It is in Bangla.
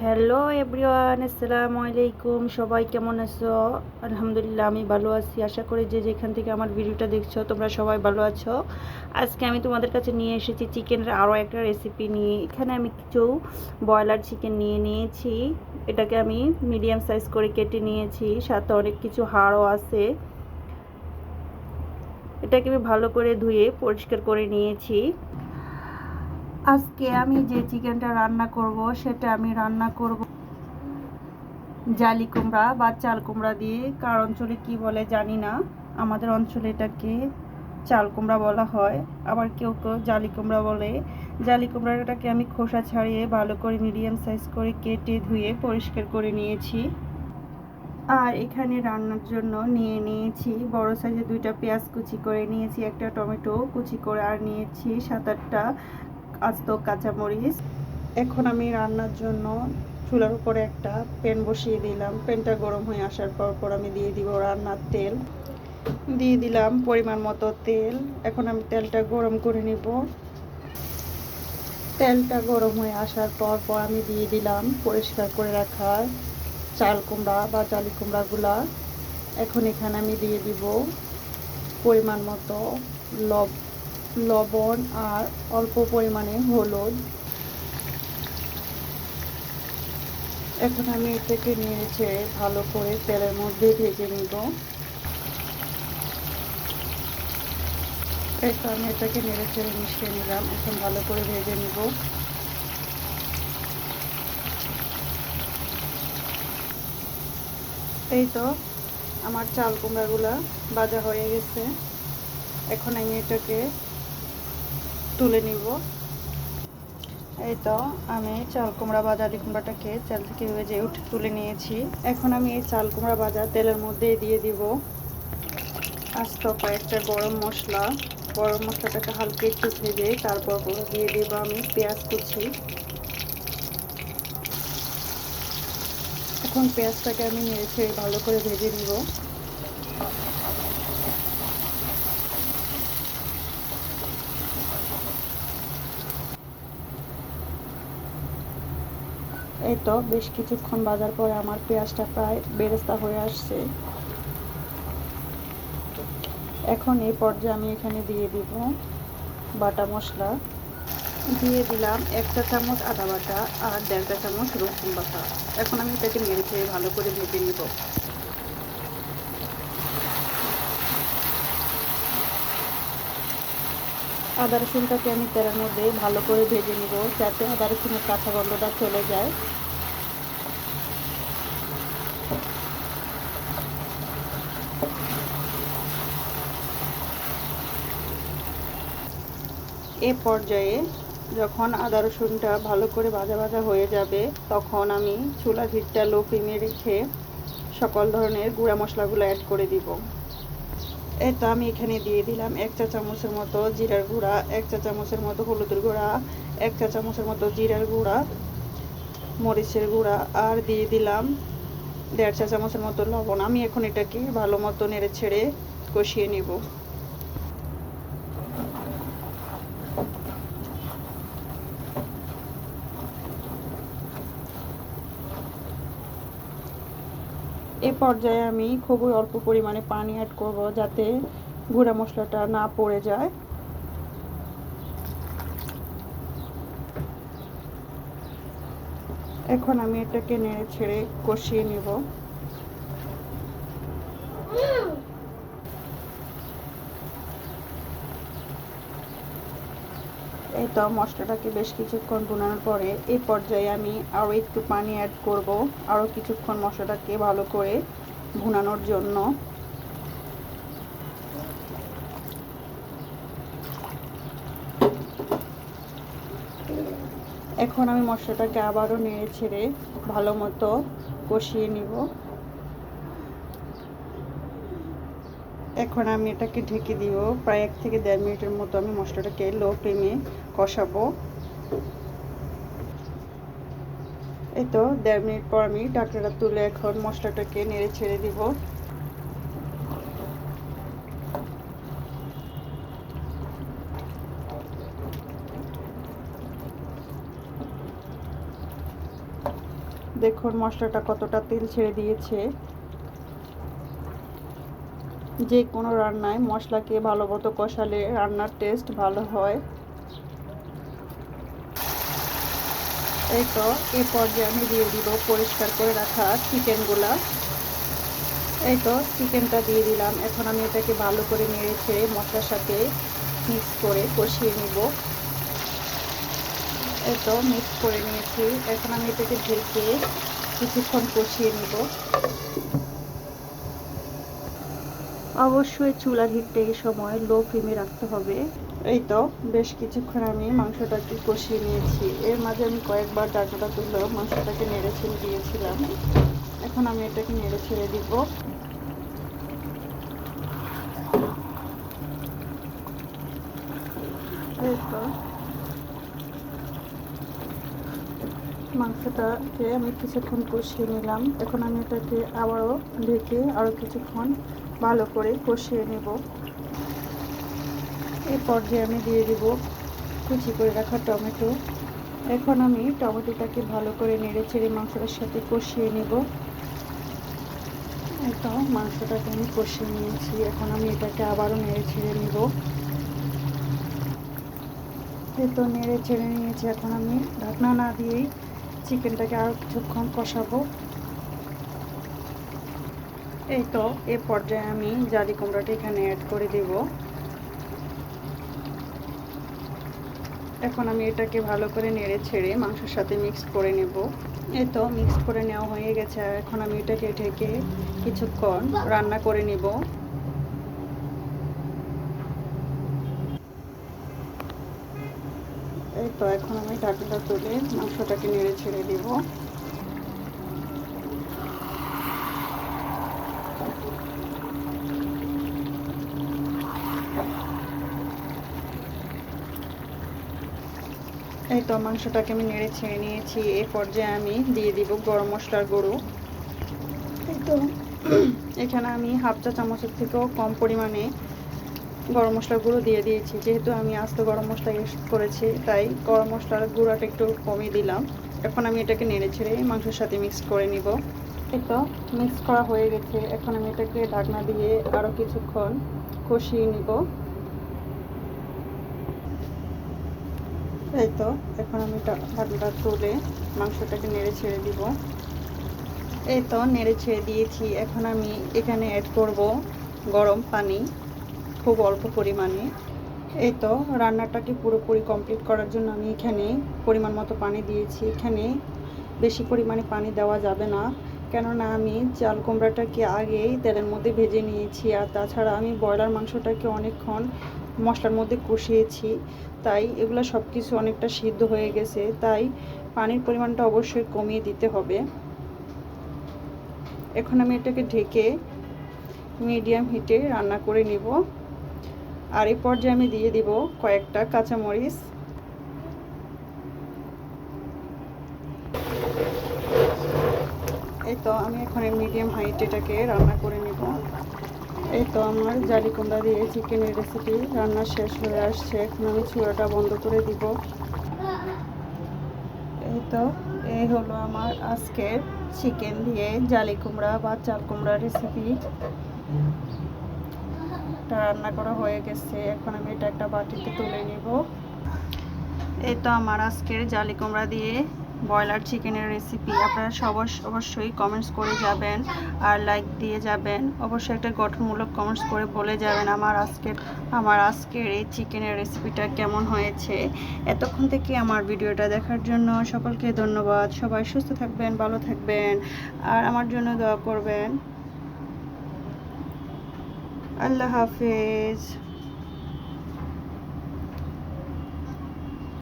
হ্যালো এভরিওয়ান, আসসালামু আলাইকুম। সবাই কেমন আছো? আলহামদুলিল্লাহ, আমি ভালো আছি। আশা করি যে যেখান থেকে আমার ভিডিওটা দেখছো তোমরা সবাই ভালো আছো। আজকে আমি তোমাদের কাছে নিয়ে এসেছি চিকেনের আরও একটা রেসিপি নিয়ে। এখানে আমি কিছু ব্রয়লার চিকেন নিয়ে নিয়েছি। এটাকে আমি মিডিয়াম সাইজ করে কেটে নিয়েছি, সাথে অনেক কিছু হাড়ও আছে। এটাকে আমি ভালো করে ধুয়ে পরিষ্কার করে নিয়েছি। আজকে আমি যে চিকেনটা রান্না করব সেটা আমি রান্না করব জালি কুমড়া বা চাল কুমড়া দিয়ে। কার অঞ্চলে কি বলে জানি না, আমাদের অঞ্চলে এটাকে চাল কুমড়া বলা হয়, আবার কেউ কেউ জালি কুমড়া বলে। জালি কুমড়াটাকে আমি খোসা ছাড়িয়ে ভালো করে মিডিয়াম সাইজ করে কেটে ধুয়ে পরিষ্কার করে নিয়েছি। আর এখানে রান্নার জন্য নিয়ে নিয়েছি বড় সাইজের 2টা পেঁয়াজ কুচি করে নিয়েছি, একটা টমেটো কুচি করে, আর নিয়েছি 7-8টা আস্ত কাঁচামরিচ। এখন আমি রান্নার জন্য চুলার উপরে একটা প্যান বসিয়ে দিলাম। প্যানটা গরম হয়ে আসার পর আমি দিয়ে দিব রান্নার তেল। দিয়ে দিলাম পরিমাণ মতো তেল। এখন আমি তেলটা গরম করে নেব। তেলটা গরম হয়ে আসার পর আমি দিয়ে দিলাম পরিষ্কার করে রাখা চাল কুমড়া বা জালি কুমড়াগুলা। এখন এখানে আমি দিয়ে দিব পরিমাণ মতো লবণ আর অল্প পরিমাণে হলুদ। এখন আমি এটাকে নেড়ে ভালো করে তেলের মধ্যে ভেজে নিব। এই তো আমি এটাকে নেড়ে মিশিয়ে নিলাম। এখন ভালো করে ভেজে নিব। এই তো আমার চাল কুমড়াগুলো ভাজা হয়ে গেছে। এখন আমি এটাকে তুলে নিব। এই তো আমি চাল কুমড়া বা জালি কুমড়াটাকে তেল থেকে ভেজে তুলে নিয়েছি। এখন আমি এই চাল কুমড়া ভাজা তেলের মধ্যে দিয়ে দিব আস্ত কয়েকটা গরম মশলা। গরম মশলাটাকে হালকা একটু ভেজে তারপর দিয়ে দিব আমি পেঁয়াজ কুচি। এখন পেঁয়াজটাকে আমি নেড়ে ভালো করে ভেজে নিব। এই তো বেশ কিছুক্ষণ ভাজার পরে আমার পেঁয়াজটা প্রায় বেরেস্তা হয়ে আসছে। এখন এই পর্যায়ে আমি এখানে দিয়ে দিব বাটা মশলা। দিয়ে দিলাম 1 চা চামচ আদা বাটা আর 1.5 চা চামচ রসুন বাটা। এখন আমি এটাকে নেড়ে ভালো করে ভেজে নিব। আদা রসুনটাকে আমি তেলের মধ্যে ভালো করে ভেজে নিব, যাতে আদা রসুনের কাঁচা গন্ধটা চলে যায়। এ পর্যায়ে যখন আদা রসুনটা ভালো করে ভাজা হয়ে যাবে, তখন আমি চুলার হিটটা লো ফ্লেমে রেখে সকল ধরনের গুঁড়া মশলাগুলো অ্যাড করে দিব। এই তো আমি এখানে দিয়ে দিলাম 1 চা চামচের মতো জিরার গুঁড়া, 1 চা চামচের মতো হলুদের গুঁড়া, 1 চা চামচের মতো জিরার গুঁড়া, মরিচের গুঁড়া, আর দিয়ে দিলাম 1.5 চা চামচের মতো লবণ। আমি এখন এটাকে ভালো মতো নেড়ে কষিয়ে নিব। এ পর্যায়ে আমি খুবই অল্প পরিমাণে পানি অ্যাড করব, যাতে গুঁড়া মশলাটা না পড়ে যায়। এখন আমি এটাকে নেড়ে কষিয়ে নেব। এই তো মশলাটাকে বেশ কিছুক্ষণ ভুনানোর পরে এই পর্যায়ে আমি আরও একটু পানি অ্যাড করব, আরও কিছুক্ষণ মশলাটাকে ভালো করে ভুনানোর জন্য। এখন আমি মশলাটাকে আবারও নেড়ে ভালো মতো কষিয়ে নিব। এখন আমি এটাকে ঢেকে দিব। প্রায় 1 থেকে 1.5 মিনিটের মতো আমি মশলাটাকে লো ফ্লেমে কষাবো। এই তো 1.5 মিনিট পর আমি ঢাকনাটা তুলে এখন মশলাটাকে নেড়ে দিব। দেখুন মশলাটা কতটা তেল ছেড়ে দিয়েছে। যে কোনো রান্নায় মশলাকে ভালো মতো কষালে রান্নার টেস্ট ভালো হয়। এই তো এই পর্যায়ে আমি দিয়ে দিব পরিষ্কার করে রাখা চিকেনগুলা। এই তো চিকেনটা দিয়ে দিলাম। এখন আমি এটাকে ভালো করে নেড়ে ছেড়ে মশলার সাথে মিক্স করে কষিয়ে নিব। এই তো মিক্স করে নিয়েছি। এখন আমি এটাকে ঢেকে কিছুক্ষণ কষিয়ে নিব। অবশ্যই চুলার হিটটা এই সময় লো ফ্লেমে রাখতে হবে। এই তো বেশ কিছুক্ষণ আমি মাংসটাকে কষিয়ে নিয়েছি। এর মাঝে আমি কয়েকবার ডাটাটা তুলে মাংসটাকে নেড়ে ছেড়ে দিয়েছিলাম। এখন আমি এটাকে নেড়ে ছেড়ে দিব। এই তো মাংসটাকে আমি কিছুক্ষণ কষিয়ে নিলাম। এখন আমি এটাকে আবারও ঢেকে আরও কিছুক্ষণ ভালো করে কষিয়ে নেব। এই পর্যায়ে আমি দিয়ে দিব কুচি করে রাখা টমেটো। এখন আমি টমেটোটাকে ভালো করে নেড়ে ছেড়ে মাংসটার সাথে কষিয়ে নেব। এই তো মাংসটাকে আমি কষিয়ে নিয়েছি। এখন আমি এটাকে আবারও নেড়ে ছেড়ে নেব। এই তো নেড়ে ছেড়ে নিয়েছি। এখন আমি ঢাকনা না দিয়েই চিকেনটাকে আরও কিছুক্ষণ কষাবো। এই তো এই পর্যায়ে আমি জালি কুমড়াটা এখানে অ্যাড করে দেব। এখন আমি এটাকে ভালো করে নেড়ে ছেড়ে মাংসের সাথে মিক্স করে নেব। এই তো মিক্স করে নেওয়া হয়ে গেছে। এখন আমি এটাকে ঢেকে কিছুক্ষণ রান্না করে নেব। এই তো এখন আমি ঢাকনাটা তুলে মাংসটাকে নেড়ে ছেড়ে দেব। এই তো মাংসটাকে আমি নেড়ে ছেড়ে নিয়েছি। এই পর্যায়ে আমি দিয়ে দিব গরম মশলার গুঁড়ো। এই তো এখানে আমি হাফ চা চামচের থেকেও কম পরিমাণে গরম মশলার গুঁড়ো দিয়ে দিয়েছি। যেহেতু আমি আস্ত গরম মশলা ইউজ করেছি তাই গরম মশলার গুঁড়োটা একটু কমিয়ে দিলাম। এখন আমি এটাকে নেড়ে ছেড়ে মাংসের সাথে মিক্স করে নিব। এই তো মিক্স করা হয়ে গেছে। এখন আমি এটাকে ঢাকনা দিয়ে আরও কিছুক্ষণ কষিয়ে নিব। এই তো এখন আমি ঢাকনাটা তুলে মাংসটাকে নেড়ে ছেড়ে দিব। এই তো নেড়ে ছেড়ে দিয়েছি। এখন আমি এখানে অ্যাড করব গরম পানি খুব অল্প পরিমাণে। এই তো রান্নাটাকে পুরোপুরি কমপ্লিট করার জন্য আমি এখানে পরিমাণ মতো পানি দিয়েছি। এখানে বেশি পরিমাণে পানি দেওয়া যাবে না, কেননা আমি চাল কুমড়াটাকে আগেই তেলের মধ্যে ভেজে নিয়েছি। আর তাছাড়া আমি ব্রয়লার মাংসটাকে অনেকক্ষণ মশলার মধ্যে কষিয়েছি, তাই এগুলো সব কিছু অনেকটা সিদ্ধ হয়ে গেছে। তাই পানির পরিমাণটা অবশ্যই কমিয়ে দিতে হবে। এখন আমি এটাকে ঢেকে মিডিয়াম হিটে রান্না করে নিব। আর এই পর্যায়ে আমি দিয়ে দিব কয়েকটা কাঁচামরিচ। এই তো আমি এখন মিডিয়াম হাইটে এটাকে রান্না করে নিব। এই তো আমার জালি কুমড়া দিয়ে চিকেনের রেসিপি রান্না শেষ হয়ে আসছে। এখন আমি চুলাটা বন্ধ করে দিব। এই তো এই হলো আমার আজকের চিকেন দিয়ে জালি কুমড়া বা চাল কুমড়ার রেসিপি। রান্না করা হয়ে গেছে। এখন আমি এটা একটা বাটিতে তুলে নিব। এই তো আমার আজকের জালি কুমড়া দিয়ে ব্রয়লার চিকেনের রেসিপি। আপনারা অবশ্যই কমেন্টস করে যাবেন আর লাইক দিয়ে যাবেন। অবশ্যই একটা গঠনমূলক কমেন্টস করে বলে যাবেন আমার আজকের এই চিকেনের রেসিপিটা কেমন হয়েছে। এতক্ষণ থেকে আমার ভিডিওটা দেখার জন্য সকলকে ধন্যবাদ। সবাই সুস্থ থাকবেন, ভালো থাকবেন আর আমার জন্য দোয়া করবেন। আল্লাহ হাফেজ।